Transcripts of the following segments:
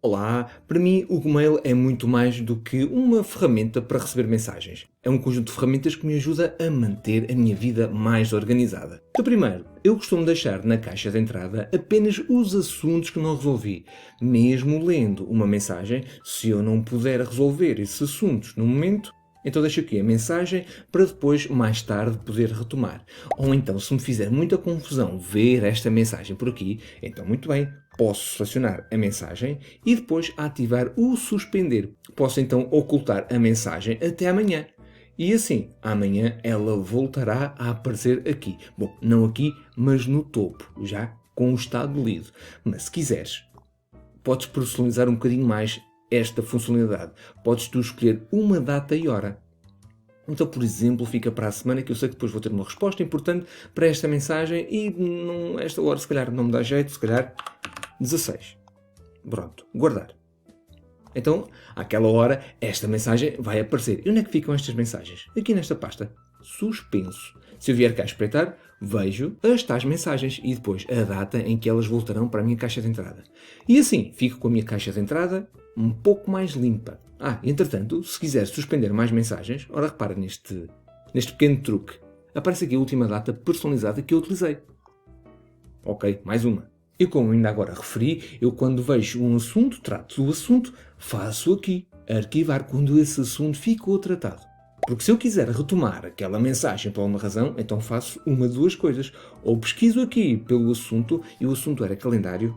Olá, para mim o Gmail é muito mais do que uma ferramenta para receber mensagens. É um conjunto de ferramentas que me ajuda a manter a minha vida mais organizada. Então, primeiro, eu costumo deixar na caixa de entrada apenas os assuntos que não resolvi. Mesmo lendo uma mensagem, se eu não puder resolver esses assuntos no momento, então deixo aqui a mensagem para depois, mais tarde, poder retomar. Ou então, se me fizer muita confusão ver esta mensagem por aqui, então muito bem, posso selecionar a mensagem e depois ativar o suspender. Posso então ocultar a mensagem até amanhã. E assim, amanhã ela voltará a aparecer aqui. Bom, não aqui, mas no topo, já com o estado lido. Mas se quiseres, podes personalizar um bocadinho mais esta funcionalidade. Podes tu escolher uma data e hora. Então, por exemplo, fica para a semana, que eu sei que depois vou ter uma resposta importante para esta mensagem e esta hora se calhar não me dá jeito, se calhar 16. Pronto, guardar. Então, àquela hora, esta mensagem vai aparecer. E onde é que ficam estas mensagens? Aqui nesta pasta. Suspenso. Se eu vier cá espreitar, vejo as tais mensagens e depois a data em que elas voltarão para a minha caixa de entrada. E assim, fico com a minha caixa de entrada um pouco mais limpa. Entretanto, se quiser suspender mais mensagens, ora repara neste pequeno truque. Aparece aqui a última data personalizada que eu utilizei. Ok, mais uma. E como ainda agora referi, eu quando vejo um assunto, trato do assunto, faço aqui, arquivar, quando esse assunto ficou tratado. Porque se eu quiser retomar aquela mensagem por alguma razão, então faço uma de duas coisas. Ou pesquiso aqui pelo assunto, e o assunto era calendário.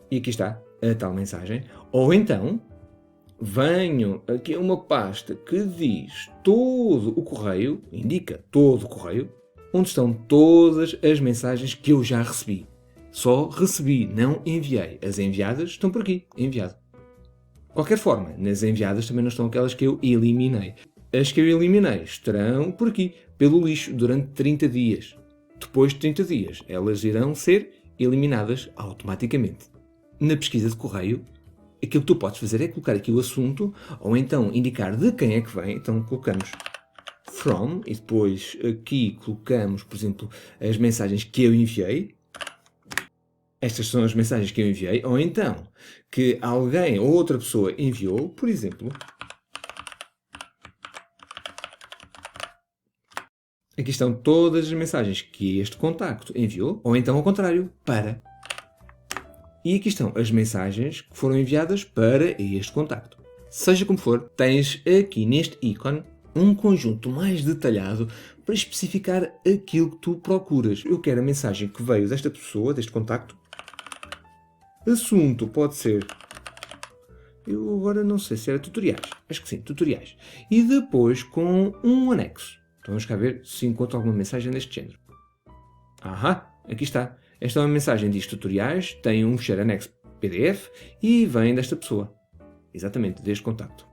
E aqui está a tal mensagem. Ou então, venho aqui a uma pasta que diz todo o correio, indica todo o correio, onde estão todas as mensagens que eu já recebi. Só recebi, não enviei. As enviadas estão por aqui, enviado. De qualquer forma, nas enviadas também não estão aquelas que eu eliminei. As que eu eliminei estarão por aqui, pelo lixo, durante 30 dias. Depois de 30 dias, elas irão ser eliminadas automaticamente. Na pesquisa de correio, aquilo que tu podes fazer é colocar aqui o assunto, ou então indicar de quem é que vem. Então colocamos from, e depois aqui colocamos, por exemplo, as mensagens que eu enviei. Estas são as mensagens que eu enviei, ou então que alguém ou outra pessoa enviou, por exemplo. Aqui estão todas as mensagens que este contacto enviou, ou então ao contrário, para. E aqui estão as mensagens que foram enviadas para este contacto. Seja como for, tens aqui neste ícone um conjunto mais detalhado para especificar aquilo que tu procuras. Eu quero a mensagem que veio desta pessoa, deste contacto. Assunto pode ser... Eu agora não sei se era tutoriais. Acho que sim, tutoriais. E depois com um anexo. Então vamos cá ver se encontro alguma mensagem deste género. Aqui está. Esta é uma mensagem diz tutoriais, tem um ficheiro anexo PDF e vem desta pessoa. Exatamente, deste contacto.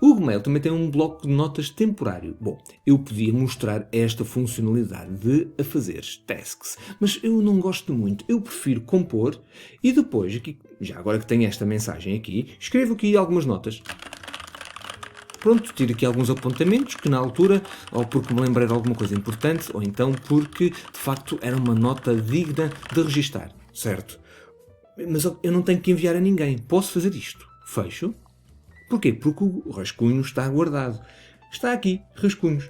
O Gmail também tem um bloco de notas temporário. Bom, eu podia mostrar esta funcionalidade de fazeres tasks, mas eu não gosto muito. Eu prefiro compor e depois, aqui, já agora que tenho esta mensagem aqui, escrevo aqui algumas notas. Pronto, tiro aqui alguns apontamentos que na altura, ou porque me lembrei de alguma coisa importante, ou então porque, de facto, era uma nota digna de registar, certo? Mas eu não tenho que enviar a ninguém. Posso fazer isto. Fecho. Porquê? Porque o rascunho está guardado. Está aqui, rascunhos.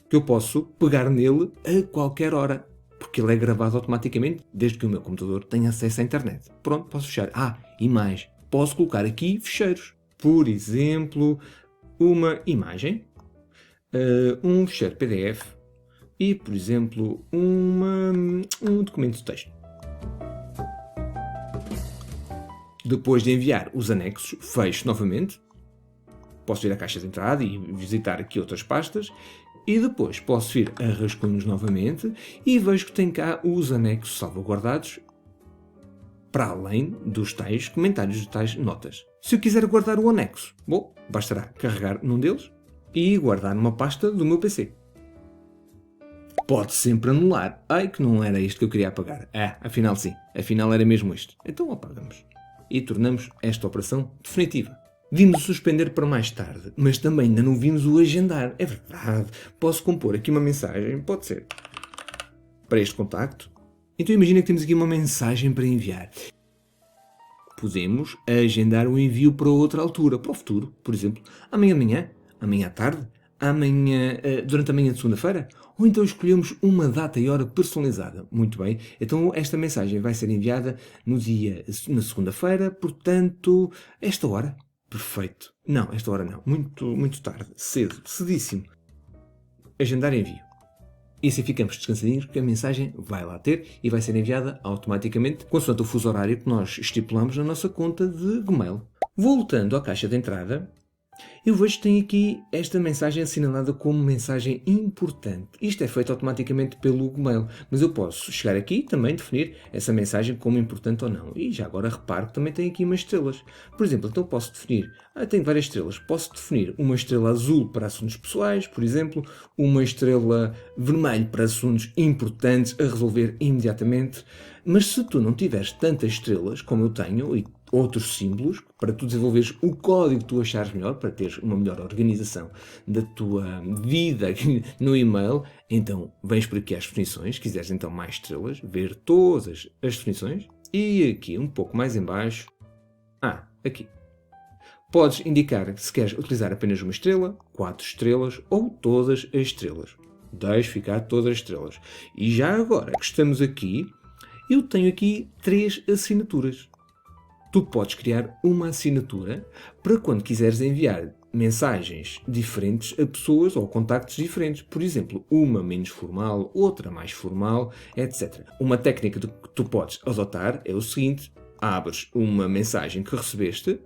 Que eu posso pegar nele a qualquer hora. Porque ele é gravado automaticamente desde que o meu computador tenha acesso à internet. Pronto, posso fechar. E mais. Posso colocar aqui ficheiros. Por exemplo, uma imagem, um ficheiro PDF e, por exemplo, um documento de texto. Depois de enviar os anexos, fecho novamente. Posso ir à caixa de entrada e visitar aqui outras pastas. E depois posso ir a rascunhos novamente e vejo que tem cá os anexos salvaguardados para além dos tais comentários, de tais notas. Se eu quiser guardar o anexo, bom, bastará carregar num deles e guardar numa pasta do meu PC. Pode sempre anular. Que não era isto que eu queria apagar. Afinal sim. Afinal era mesmo isto. Então apagamos. E tornamos esta operação definitiva. Vimos o suspender para mais tarde, mas também ainda não vimos o agendar. É verdade. Posso compor aqui uma mensagem, pode ser, para este contacto. Então imagina que temos aqui uma mensagem para enviar. Podemos agendar o envio para outra altura, para o futuro, por exemplo, amanhã de manhã, amanhã à tarde, amanhã, durante a manhã de segunda-feira, ou então escolhemos uma data e hora personalizada. Muito bem, então esta mensagem vai ser enviada na segunda-feira, portanto, esta hora. Perfeito. Não, esta hora não. Muito tarde. Cedo. Cedíssimo. Agendar envio. E assim ficamos descansadinhos porque a mensagem vai lá ter e vai ser enviada automaticamente consoante o fuso horário que nós estipulamos na nossa conta de Gmail. Voltando à caixa de entrada, eu vejo que tem aqui esta mensagem assinalada como mensagem importante. Isto é feito automaticamente pelo Gmail, mas eu posso chegar aqui e também definir essa mensagem como importante ou não. E já agora reparo que também tem aqui umas estrelas. Por exemplo, então posso definir, tenho várias estrelas, posso definir uma estrela azul para assuntos pessoais, por exemplo, uma estrela vermelha para assuntos importantes a resolver imediatamente. Mas se tu não tiveres tantas estrelas como eu tenho e outros símbolos, para tu desenvolveres o código que tu achares melhor, para teres uma melhor organização da tua vida no e-mail, então vens por aqui às definições, se quiseres então mais estrelas, ver todas as definições, e aqui um pouco mais em baixo, aqui. Podes indicar se queres utilizar apenas uma estrela, 4 estrelas ou todas as estrelas. Deixe ficar todas as estrelas. E já agora que estamos aqui, eu tenho aqui 3 assinaturas. Tu podes criar uma assinatura para quando quiseres enviar mensagens diferentes a pessoas ou contactos diferentes. Por exemplo, uma menos formal, outra mais formal, etc. Uma técnica que tu podes adotar é o seguinte: abres uma mensagem que recebeste,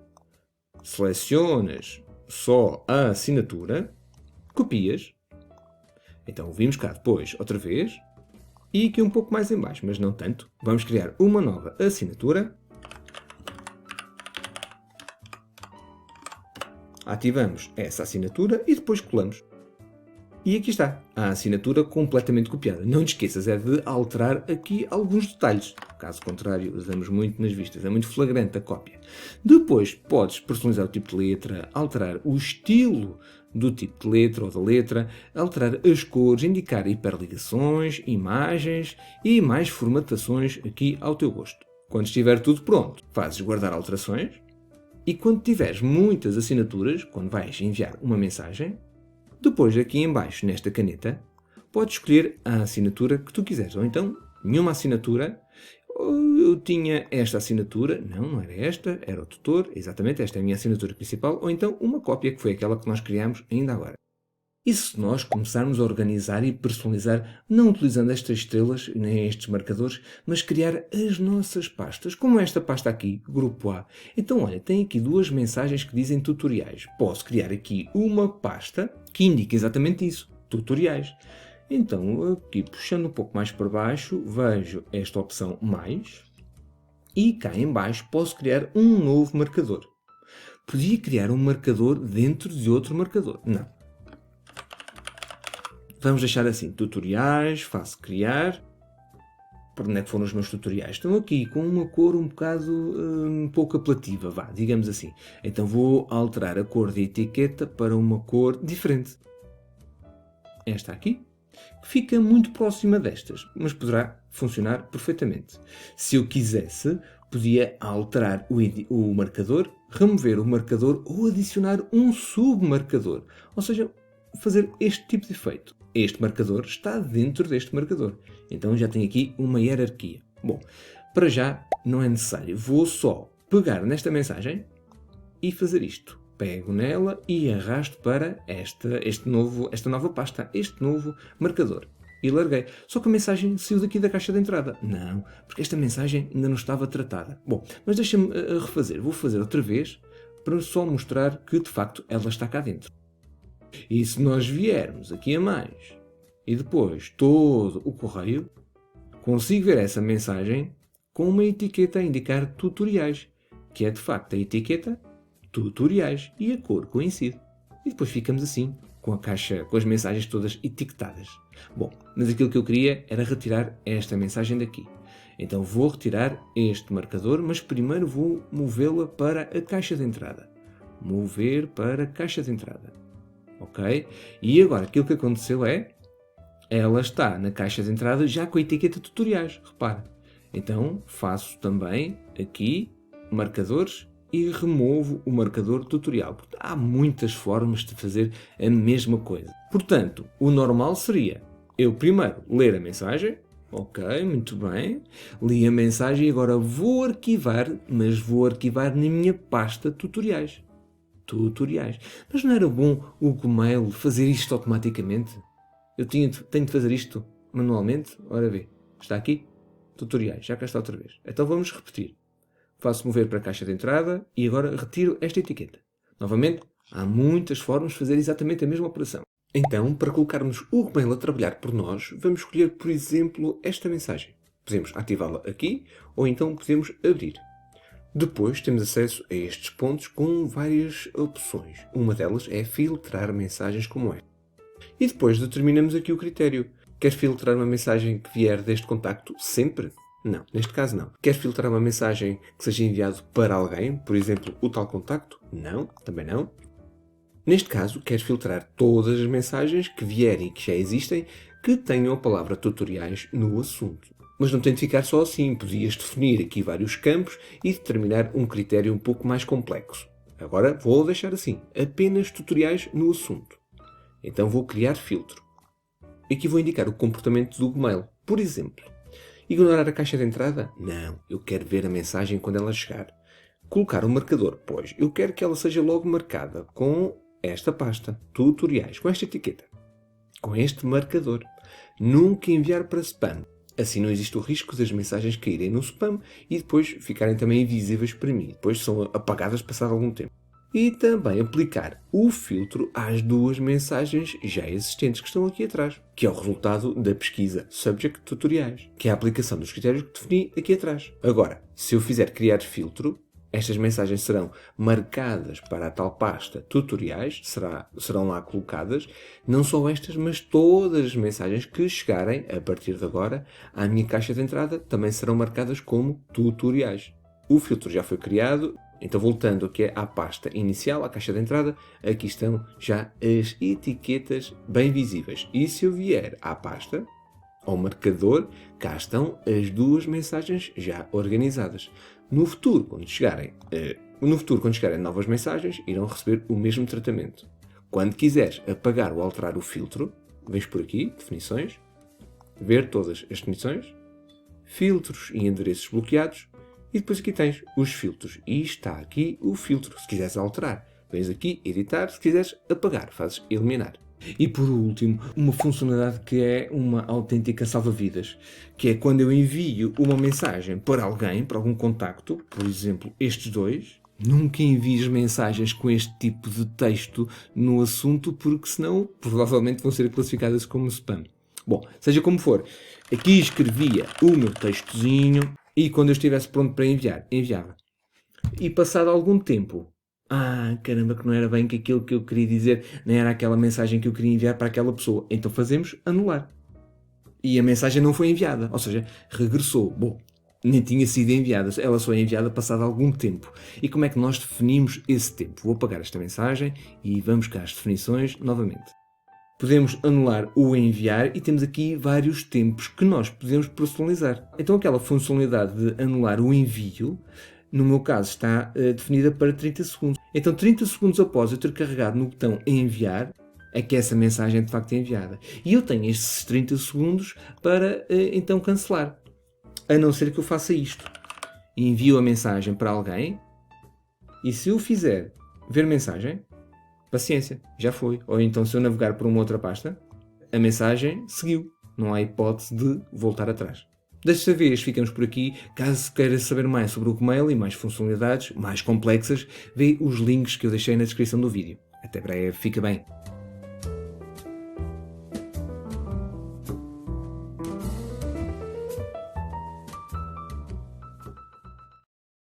selecionas só a assinatura, copias, então vimos cá depois outra vez, e aqui um pouco mais em baixo, mas não tanto, vamos criar uma nova assinatura. Ativamos essa assinatura e depois colamos. E aqui está, a assinatura completamente copiada. Não te esqueças, é de alterar aqui alguns detalhes. Caso contrário, usamos muito nas vistas, é muito flagrante a cópia. Depois podes personalizar o tipo de letra, alterar o estilo do tipo de letra ou da letra, alterar as cores, indicar hiperligações, imagens e mais formatações aqui ao teu gosto. Quando estiver tudo pronto, fazes guardar alterações. E quando tiveres muitas assinaturas, quando vais enviar uma mensagem, depois aqui em baixo, nesta caneta, podes escolher a assinatura que tu quiseres. Ou então, nenhuma assinatura. Eu tinha esta assinatura. Não era esta, era o tutor. Exatamente, esta é a minha assinatura principal. Ou então, uma cópia, que foi aquela que nós criámos ainda agora. E se nós começarmos a organizar e personalizar, não utilizando estas estrelas nem estes marcadores, mas criar as nossas pastas, como esta pasta aqui, Grupo A. Então, olha, tem aqui 2 mensagens que dizem tutoriais. Posso criar aqui uma pasta que indica exatamente isso, tutoriais. Então, aqui puxando um pouco mais para baixo, vejo esta opção mais, e cá em baixo posso criar um novo marcador. Podia criar um marcador dentro de outro marcador. Não. Vamos deixar assim, tutoriais, faço criar. Para onde é que foram os meus tutoriais? Estão aqui com uma cor um bocado pouco apelativa, vá, digamos assim. Então vou alterar a cor da etiqueta para uma cor diferente. Esta aqui, que fica muito próxima destas, mas poderá funcionar perfeitamente. Se eu quisesse, podia alterar o marcador, remover o marcador ou adicionar um submarcador. Ou seja, fazer este tipo de efeito. Este marcador está dentro deste marcador. Então já tenho aqui uma hierarquia. Bom, para já não é necessário. Vou só pegar nesta mensagem e fazer isto. Pego nela e arrasto para esta nova pasta, este novo marcador. E larguei. Só que a mensagem saiu daqui da caixa de entrada. Não, porque esta mensagem ainda não estava tratada. Bom, mas deixa-me refazer. Vou fazer outra vez para só mostrar que de facto ela está cá dentro. E se nós viermos aqui a mais e depois todo o correio, consigo ver essa mensagem com uma etiqueta a indicar tutoriais, que é de facto a etiqueta tutoriais e a cor coincide. E depois ficamos assim, com a caixa, com as mensagens todas etiquetadas. Bom, mas aquilo que eu queria era retirar esta mensagem daqui. Então vou retirar este marcador, mas primeiro vou movê-la para a caixa de entrada. Mover para a caixa de entrada. Ok? E agora aquilo que aconteceu é, ela está na caixa de entrada já com a etiqueta tutoriais, repara. Então faço também aqui marcadores e removo o marcador tutorial. Há muitas formas de fazer a mesma coisa. Portanto, o normal seria eu primeiro ler a mensagem. Ok, muito bem. Li a mensagem e agora vou arquivar, mas vou arquivar na minha pasta tutoriais. Tutoriais. Mas não era bom o Gmail fazer isto automaticamente? Eu tenho de fazer isto manualmente? Ora vê, está aqui? Tutoriais, já cá está outra vez. Então vamos repetir. Faço mover para a caixa de entrada e agora retiro esta etiqueta. Novamente, há muitas formas de fazer exatamente a mesma operação. Então, para colocarmos o Gmail a trabalhar por nós, vamos escolher, por exemplo, esta mensagem. Podemos ativá-la aqui ou então podemos abrir. Depois temos acesso a estes pontos com várias opções. Uma delas é filtrar mensagens como esta. E depois determinamos aqui o critério. Quer filtrar uma mensagem que vier deste contacto sempre? Não, neste caso não. Quer filtrar uma mensagem que seja enviado para alguém, por exemplo, o tal contacto? Não, também não. Neste caso, quer filtrar todas as mensagens que vierem e que já existem que tenham a palavra tutoriais no assunto. Mas não tem de ficar só assim, podias definir aqui vários campos e determinar um critério um pouco mais complexo. Agora vou deixar assim, apenas tutoriais no assunto. Então vou criar filtro. Aqui vou indicar o comportamento do Gmail. Por exemplo, ignorar a caixa de entrada? Não, eu quero ver a mensagem quando ela chegar. Colocar um marcador? Pois, eu quero que ela seja logo marcada com esta pasta, tutoriais, com esta etiqueta, com este marcador. Nunca enviar para spam. Assim não existe o risco das mensagens caírem no spam e depois ficarem também invisíveis para mim. Depois são apagadas passado algum tempo. E também aplicar o filtro às duas mensagens já existentes que estão aqui atrás, que é o resultado da pesquisa Subject Tutoriais, que é a aplicação dos critérios que defini aqui atrás. Agora, se eu fizer criar filtro, estas mensagens serão marcadas para a tal pasta tutoriais, serão lá colocadas, não só estas, mas todas as mensagens que chegarem, a partir de agora, à minha caixa de entrada, também serão marcadas como tutoriais. O filtro já foi criado, então voltando aqui à pasta inicial, à caixa de entrada, aqui estão já as etiquetas bem visíveis. E se eu vier à pasta, ao marcador, cá estão as duas mensagens já organizadas. No futuro, quando chegarem novas mensagens, irão receber o mesmo tratamento. Quando quiseres apagar ou alterar o filtro, vens por aqui, definições, ver todas as definições, filtros e endereços bloqueados, e depois aqui tens os filtros. E está aqui o filtro. Se quiseres alterar, vens aqui, editar. Se quiseres apagar, fazes eliminar. E por último, uma funcionalidade que é uma autêntica salva-vidas, que é quando eu envio uma mensagem para alguém, para algum contacto, por exemplo, estes dois, nunca envies mensagens com este tipo de texto no assunto, porque senão provavelmente vão ser classificadas como spam. Bom, seja como for, aqui escrevia o meu textozinho e quando eu estivesse pronto para enviar, enviava. E passado algum tempo, caramba, que não era bem que aquilo que eu queria dizer, nem era aquela mensagem que eu queria enviar para aquela pessoa. Então fazemos anular. E a mensagem não foi enviada, ou seja, regressou. Bom, nem tinha sido enviada, ela só é enviada passado algum tempo. E como é que nós definimos esse tempo? Vou apagar esta mensagem e vamos cá às definições novamente. Podemos anular o enviar e temos aqui vários tempos que nós podemos personalizar. Então aquela funcionalidade de anular o envio, no meu caso, está definida para 30 segundos. Então 30 segundos após eu ter carregado no botão enviar, é que essa mensagem é de facto enviada. E eu tenho esses 30 segundos para então cancelar. A não ser que eu faça isto. Envio a mensagem para alguém e se eu fizer ver mensagem, paciência, já foi. Ou então se eu navegar por uma outra pasta, a mensagem seguiu. Não há hipótese de voltar atrás. Desta vez ficamos por aqui. Caso queira saber mais sobre o Gmail e mais funcionalidades mais complexas, vê os links que eu deixei na descrição do vídeo. Até breve, fica bem.